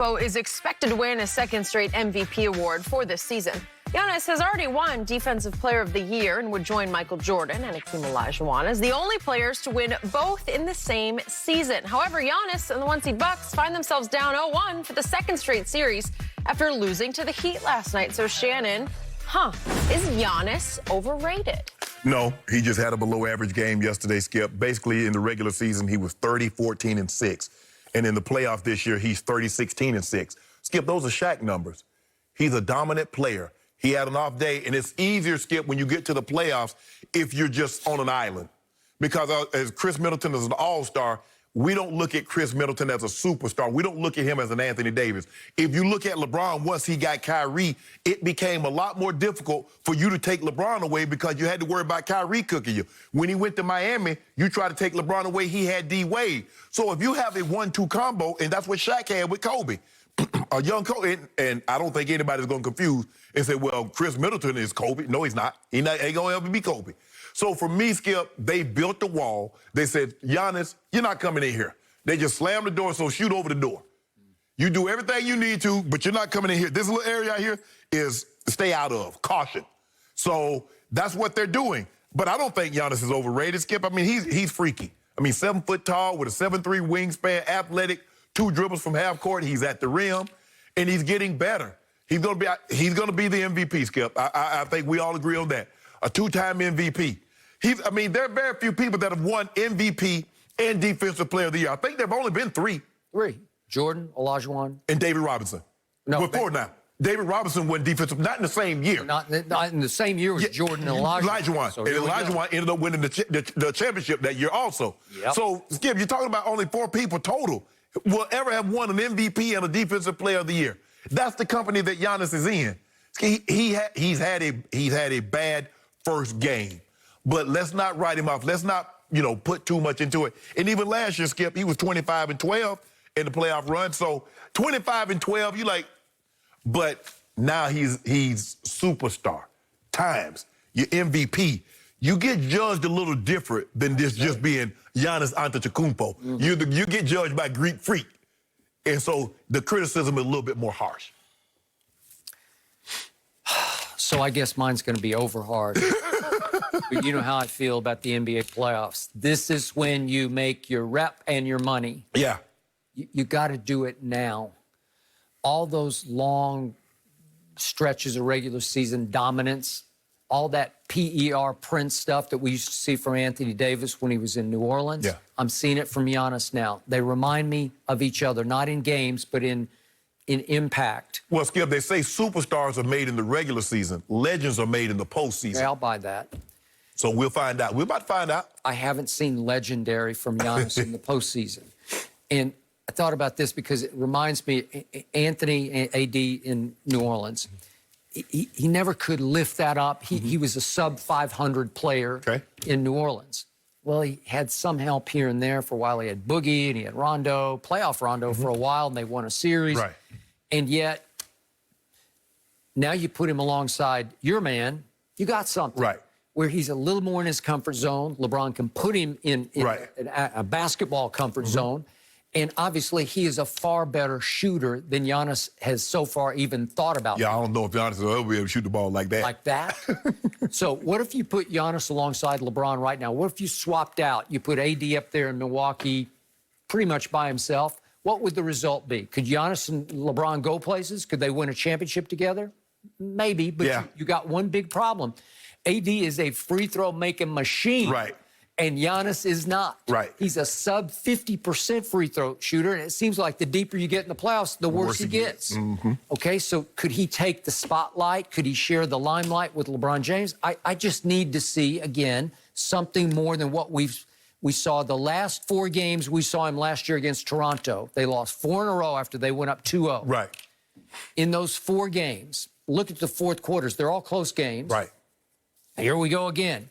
Is expected to win a second straight MVP award for this season. Giannis has already won Defensive Player of the Year and would join Michael Jordan and Hakeem Olajuwon as the only players to win both in the same season. However, Giannis and the one-seed Bucks find themselves down 0-1 for the second straight series after losing to the Heat last night. So, Shannon, is Giannis overrated? No, he just had a below-average game yesterday, Skip. Basically, in the regular season, he was 30, 14, and 6. And in the playoff this year, he's 30, 16, and 6. Skip, those are Shaq numbers. He's a dominant player. He had an off day, and it's easier, Skip, when you get to the playoffs if you're just on an island. Because as Chris Middleton is an all-star, we don't look at Chris Middleton as a superstar. We don't look at him as an Anthony Davis. If you look at LeBron, once he got Kyrie, it became a lot more difficult for you to take LeBron away because you had to worry about Kyrie cooking you. When he went to Miami, you tried to take LeBron away, he had D-Wade. So if you have a 1-2 combo, and that's what Shaq had with Kobe, a young Kobe, and I don't think anybody's going to confuse and say, well, Chris Middleton is Kobe. No, he's not. He ain't going to ever be Kobe. So for me, Skip, they built the wall. They said, Giannis, you're not coming in here. They just slammed the door, so shoot over the door. You do everything you need to, but you're not coming in here. This little area out here is stay out of, caution. So that's what they're doing. But I don't think Giannis is overrated, Skip. I mean, he's freaky. I mean, 7 foot tall with a 7'3" wingspan, athletic, 2 dribbles from half court. He's at the rim, and he's getting better. He's gonna be the MVP, Skip. I think we all agree on that. A 2-time MVP. I mean, there are very few people that have won MVP and Defensive Player of the Year. I think there have only been 3. 3. Jordan, Olajuwon. And David Robinson. No. Well, 4 now. David Robinson won Defensive, not in the same year. Not in the same year as Jordan and Olajuwon. So and Olajuwon ended up winning the championship that year also. Yep. So, Skip, you're talking about only 4 people total will ever have won an MVP and a Defensive Player of the Year. That's the company that Giannis is in. He's had a bad first game. But let's not write him off. Let's not, put too much into it. And even last year, Skip, he was 25-12 in the playoff run. So 25-12, you like, but now he's superstar times your MVP. You get judged a little different than this just being Giannis Antetokounmpo. Mm-hmm. You get judged by Greek freak. And so the criticism is a little bit more harsh. So I guess mine's going to be over hard. But you know how I feel about the NBA playoffs. This is when you make your rep and your money. Yeah. You got to do it now. All those long stretches of regular season dominance, all that PER Prince stuff that we used to see from Anthony Davis when he was in New Orleans. Yeah. I'm seeing it from Giannis now. They remind me of each other, not in games, but in impact. Well, Skip, they say superstars are made in the regular season. Legends are made in the postseason. Yeah, I'll buy that. So we'll find out. We're about to find out. I haven't seen legendary from Giannis in the postseason. And I thought about this because it reminds me, Anthony AD in New Orleans, he never could lift that up. He was a sub-500 player in New Orleans. Well, he had some help here and there for a while. He had Boogie and he had Rondo, playoff Rondo for a while, and they won a series. Right. And yet, now you put him alongside your man, you got something. Right. Where he's a little more in his comfort zone. LeBron can put him in a basketball comfort zone. And obviously, he is a far better shooter than Giannis has so far even thought about. Yeah, I don't know if Giannis will ever be able to shoot the ball like that. Like that? So what if you put Giannis alongside LeBron right now? What if you swapped out? You put AD up there in Milwaukee pretty much by himself. What would the result be? Could Giannis and LeBron go places? Could they win a championship together? Maybe, but you got one big problem. AD is a free throw making machine. Right. And Giannis is not. Right. He's a sub 50% free throw shooter, and it seems like the deeper you get in the playoffs, the worse he gets. Okay, so could he take the spotlight? Could he share the limelight with LeBron James? I just need to see, again, something more than what we saw the last 4 games. We saw him last year against Toronto. They lost 4 in a row after they went up 2-0. Right. In those 4 games, look at the fourth quarters. They're all close games. Right. Here we go again.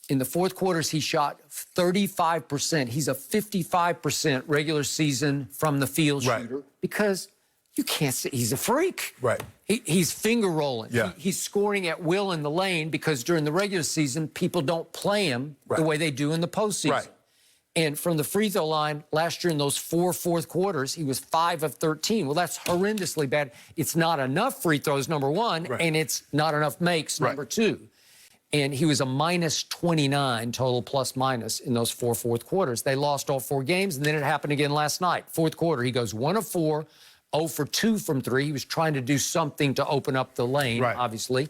In the fourth quarters, he shot 35%. He's a 55% regular season from the field shooter because you can't say he's a freak. Right. He's finger rolling. Yeah. He's scoring at will in the lane because during the regular season, people don't play him the way they do in the postseason. Right. And from the free throw line, last year in those 4 fourth quarters, he was 5 of 13. Well, that's horrendously bad. It's not enough free throws, number one, Right. and it's not enough makes, number two. And he was a minus 29 total plus minus in those 4 fourth quarters. They lost all 4 games, and then it happened again last night. Fourth quarter, he goes 1 of 4, 0 for 2 from 3. He was trying to do something to open up the lane, obviously.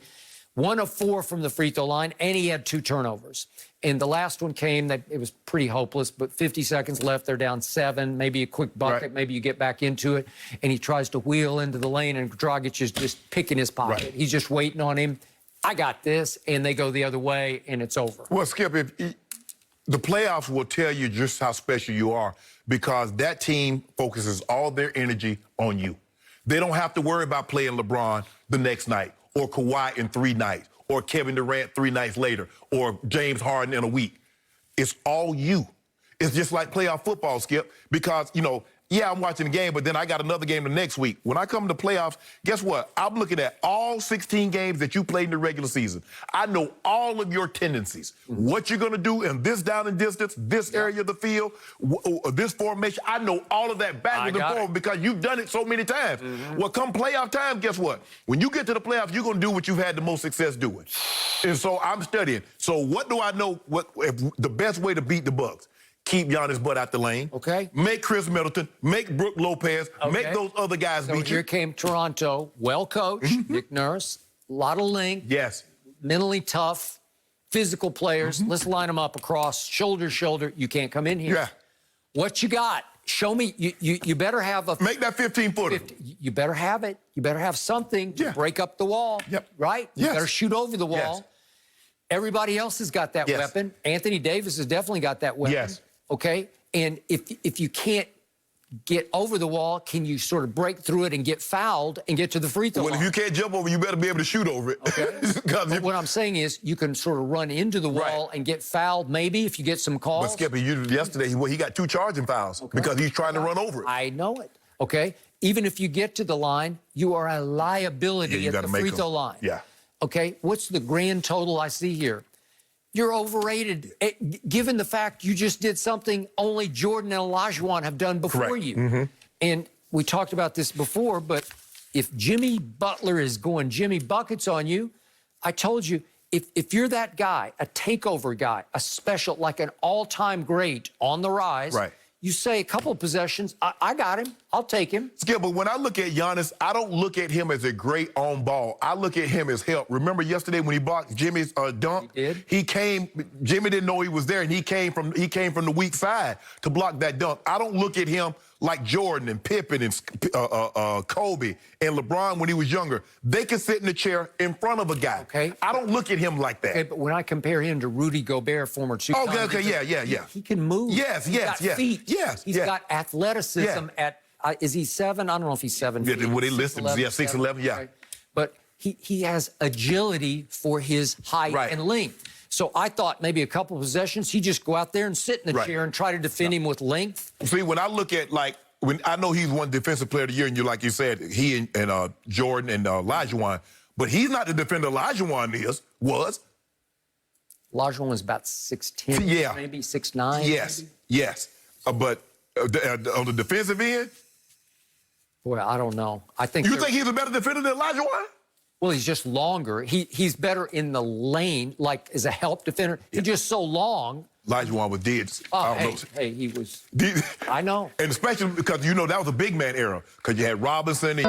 1 of 4 from the free throw line, and he had 2 turnovers. And the last one came, that it was pretty hopeless, but 50 seconds left, they're down 7, maybe a quick bucket, maybe you get back into it, and he tries to wheel into the lane, and Dragic is just picking his pocket. He's just waiting on him. I got this, and they go the other way, and it's over. Well, Skip, the playoffs will tell you just how special you are because that team focuses all their energy on you. They don't have to worry about playing LeBron the next night or Kawhi in 3 nights or Kevin Durant 3 nights later or James Harden in a week. It's all you. It's just like playoff football, Skip, because, you know, yeah, I'm watching the game, but then I got another game the next week. When I come to playoffs, guess what? I'm looking at all 16 games that you played in the regular season. I know all of your tendencies, what you're going to do in this down and distance, this area of the field, this formation. I know all of that backwards and forward because you've done it so many times. Well, come playoff time, guess what? When you get to the playoffs, you're going to do what you've had the most success doing. And so I'm studying. So what do I know? If the best way to beat the Bucks? Keep Giannis' butt out the lane. Okay. Make Chris Middleton. Make Brook Lopez. Make those other guys beat you. Here came Toronto, well coached, Nick Nurse, a lot of length. Yes. Mentally tough, physical players. Let's line them up across shoulder to shoulder. You can't come in here. Yeah. What you got? Show me. You better have a. Make that 15-footer. You better have it. You better have something to break up the wall. Right? You better shoot over the wall. Everybody else has got that weapon. Anthony Davis has definitely got that weapon. Yes. Okay? And if you can't get over the wall, can you sort of break through it and get fouled and get to the free throw line? Well, if you can't jump over, you better be able to shoot over it. Okay. What I'm saying is you can sort of run into the wall and get fouled maybe if you get some calls. But, Skip, yesterday, he got 2 charging fouls because he's trying to run over it. I know it. Okay? Even if you get to the line, you are a liability at the free throw line. Yeah. Okay? What's the grand total I see here? You're overrated, given the fact you just did something only Jordan and Olajuwon have done before you. And we talked about this before, but if Jimmy Butler is going Jimmy Buckets on you, I told you, if you're that guy, a takeover guy, a special, like an all-time great on the rise, you say a couple of possessions, I got him, I'll take him. Skip, but when I look at Giannis, I don't look at him as a great on ball. I look at him as help. Remember yesterday when he blocked Jimmy's dunk? He did. He came, Jimmy didn't know he was there, and he came from the weak side to block that dunk. I don't look at him like Jordan and Pippen and Kobe and LeBron when he was younger. They could sit in the chair in front of a guy. Okay. I don't look at him like that. Okay, but when I compare him to Rudy Gobert, former two-time he can move. Yes, He's got feet. Yes, He's got athleticism at, is he 7? I don't know if he's 7 feet. What they listed, 6'11", Right. But he has agility for his height and length. So I thought maybe a couple of possessions, he'd just go out there and sit in the chair and try to defend him with length. See, when I look at, like, when I know he's won Defensive Player of the Year, and you, like you said, he and Jordan and Olajuwon, but he's not the defender Olajuwon was. Olajuwon was about 6'10", maybe 6'9". Yes, yes. But on the defensive end? Boy, I don't know. I think you think he's a better defender than Olajuwon? Well, he's just longer. He's better in the lane, like as a help defender. He's just so long. Olajuwon was dead. Hey, he was. I know. And especially because, you know, that was a big man era because you had Robinson and